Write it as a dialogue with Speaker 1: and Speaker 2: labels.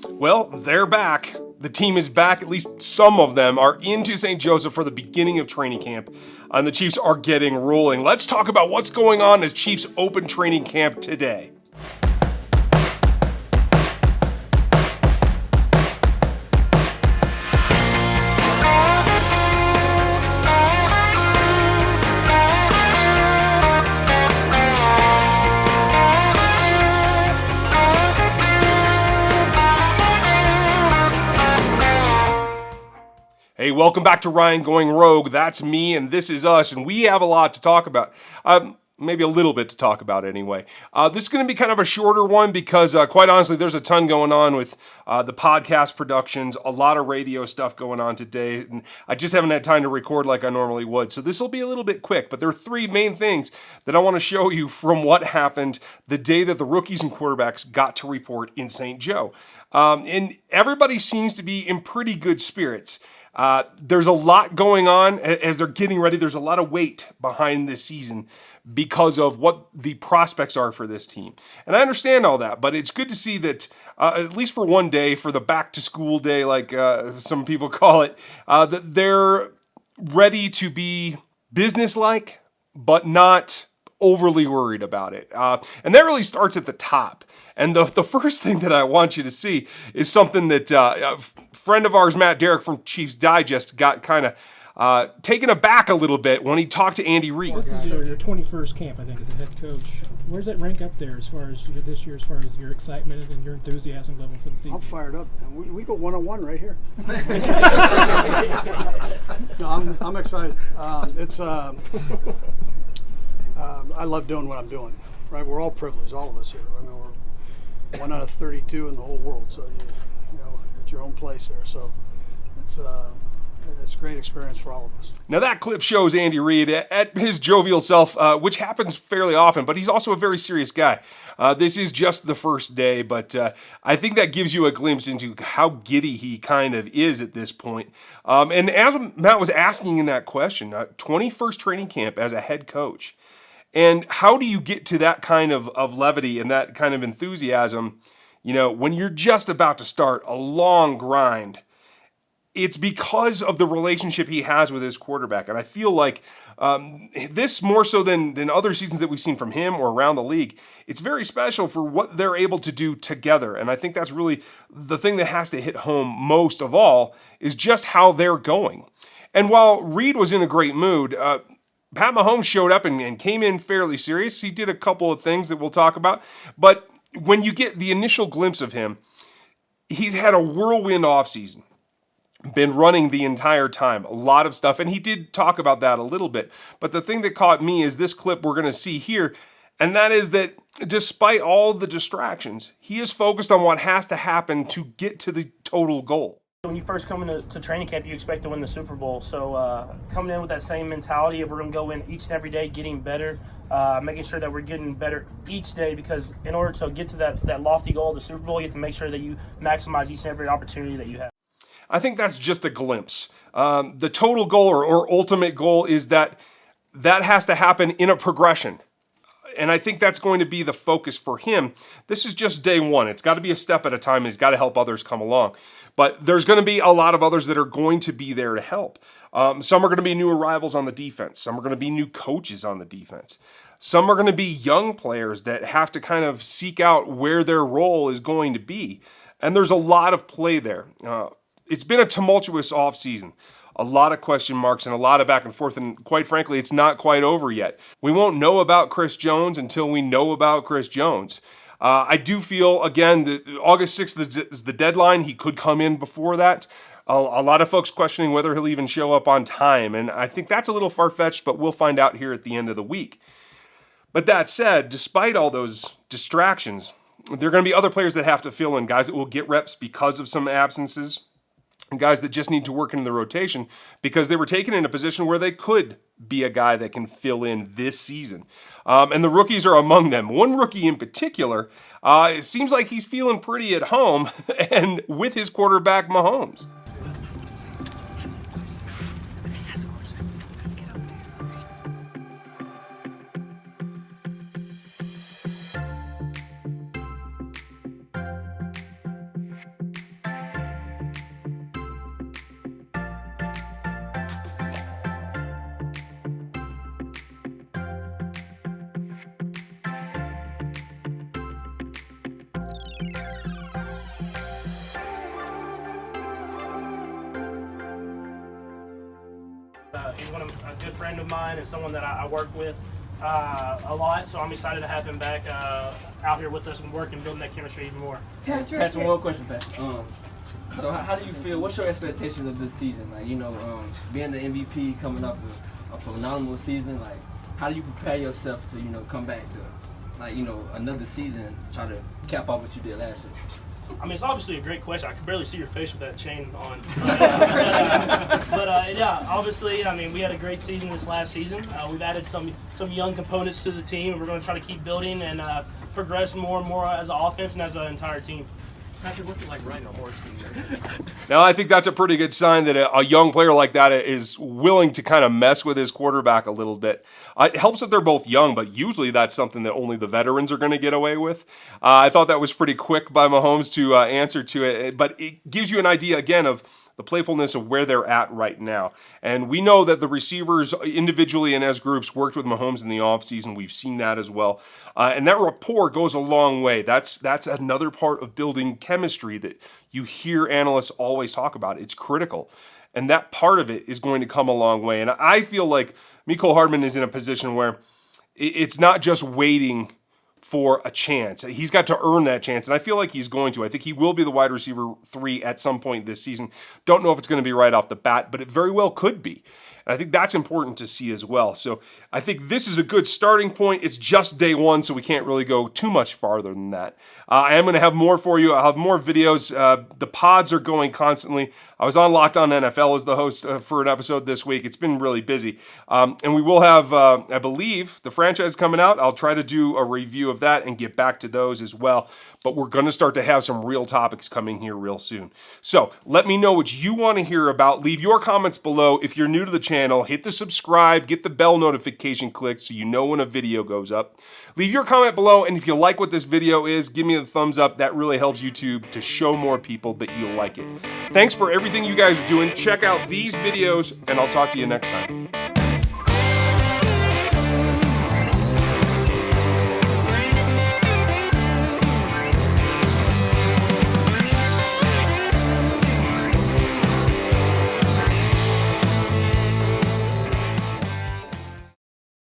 Speaker 1: Well, they're back. The team is back. At least some of them are into St. Joseph for the beginning of training camp, and the Chiefs are getting rolling. Let's talk about what's going on as Chiefs open training camp today. Hey, welcome back to Ryan Going Rogue. That's me, and this is us, and we have a lot to talk about. Maybe a little bit to talk about anyway. This is going to be kind of a shorter one because, quite honestly, there's a ton going on with the podcast productions, a lot of radio stuff going on today, and I just haven't had time to record like I normally would. So this will be a little bit quick, but there are three main things that I want to show you from what happened the day that the rookies and quarterbacks got to report in St. Joe. And everybody seems to be in pretty good spirits. There's a lot going on as they're getting ready. There's a lot of weight behind this season because of what the prospects are for this team. And I understand all that, but it's good to see that, at least for one day, for the back to school day, like some people call it, that they're ready to be businesslike, but not overly worried about it. And that really starts at the top. And the first thing that I want you to see is something that a friend of ours, Matt Derrick from Chiefs Digest, got kind of taken aback a little bit when he talked to Andy Reid.
Speaker 2: This is your 21st camp, I think, as a head coach. Where does that rank up there as far as this year, as far as your excitement and your enthusiasm level for the season?
Speaker 3: I'm fired up. We go one-on-one right here. No, I'm excited. I love doing what I'm doing. Right, we're all privileged, all of us here. I mean, we're 1 out of 32 in the whole world, so you know, it's your own place there. So it's a great experience for all of us.
Speaker 1: Now that clip shows Andy Reid at his jovial self, which happens fairly often, but he's also a very serious guy. This is just the first day, but I think that gives you a glimpse into how giddy he kind of is at this point. And as Matt was asking in that question, 21st training camp as a head coach, and how do you get to that kind of levity and that kind of enthusiasm, you know, when you're just about to start a long grind? It's because of the relationship he has with his quarterback. And I feel like this, more so than other seasons that we've seen from him or around the league, it's very special for what they're able to do together. And I think that's really the thing that has to hit home most of all, is just how they're going. And while Reid was in a great mood, Pat Mahomes showed up and came in fairly serious. He did a couple of things that we'll talk about. But when you get the initial glimpse of him, he's had a whirlwind offseason. Been running the entire time, a lot of stuff, and he did talk about that a little bit. But the thing that caught me is this clip we're going to see here, and that is that despite all the distractions, he is focused on what has to happen to get to the total goal.
Speaker 4: When you first come into training camp, you expect to win the Super Bowl. So coming in with that same mentality of we're going to go in each and every day getting better, making sure that we're getting better each day, because in order to get to that lofty goal of the Super Bowl, you have to make sure that you maximize each and every opportunity that you have.
Speaker 1: I think that's just a glimpse. The total goal or ultimate goal is that has to happen in a progression. And I think that's going to be the focus for him. This is just day one. It's got to be a step at a time, and he's got to help others come along. But there's going to be a lot of others that are going to be there to help. Some are going to be new arrivals on the defense. Some are going to be new coaches on the defense. Some are going to be young players that have to kind of seek out where their role is going to be. And there's a lot of play there. It's been a tumultuous offseason. A lot of question marks and a lot of back and forth, and quite frankly, it's not quite over yet. We won't know about Chris Jones until we know about Chris Jones. I do feel, again, that August 6th is the deadline. He could come in before that. A lot of folks questioning whether he'll even show up on time, and I think that's a little far-fetched, but we'll find out here at the end of the week. But that said, despite all those distractions, there are going to be other players that have to fill in, guys that will get reps because of some absences, and guys that just need to work into the rotation because they were taken in a position where they could be a guy that can fill in this season. And the rookies are among them. One rookie in particular, it seems like he's feeling pretty at home and with his quarterback, Mahomes.
Speaker 4: friend of mine and someone that I work with a lot. So I'm excited to have him back out here with us and working, building that chemistry even more.
Speaker 5: Patrick, one question, Pat. So how do you feel? What's your expectations of this season? Like, being the MVP, coming off a phenomenal season, like, how do you prepare yourself to, come back to, like, another season and try to cap off what you did last year?
Speaker 4: I mean, it's obviously a great question. I could barely see your face with that chain on. Yeah, obviously, I mean, we had a great season this last season. We've added some young components to the team, and we're going to try to keep building and progress more and more as an offense and as an entire team.
Speaker 6: Patrick, what's it like riding a horse these days?
Speaker 1: Now, I think that's a pretty good sign that a young player like that is willing to kind of mess with his quarterback a little bit. It helps that they're both young, but usually that's something that only the veterans are going to get away with. I thought that was pretty quick by Mahomes to answer to it, but it gives you an idea, again, of the playfulness of where they're at right now. And we know that the receivers individually and as groups worked with Mahomes in the offseason. We've seen that as well. And that rapport goes a long way. That's another part of building chemistry that you hear analysts always talk about. It's critical. And that part of it is going to come a long way. And I feel like Mecole Hardman is in a position where it's not just waiting for a chance. He's got to earn that chance, and I feel like he's going to. I think he will be the wide receiver 3 at some point this season. Don't know if it's going to be right off the bat, but it very well could be. And I think that's important to see as well. So I think this is a good starting point. It's just day one, so we can't really go too much farther than that. I am going to have more for you. I'll have more videos. The pods are going constantly. I was on Locked On NFL as the host for an episode this week. It's been really busy. And we will have, I believe, the franchise coming out. I'll try to do a review of that and get back to those as well. But we're going to start to have some real topics coming here real soon. So let me know what you want to hear about. Leave your comments below. If you're new to the channel, hit the subscribe, get the bell notification clicked so you know when a video goes up. Leave your comment below, and if you like what this video is, give me a thumbs up. That really helps YouTube to show more people that you like it. Thanks for everything you guys are doing. Check out these videos, and I'll talk to you next time.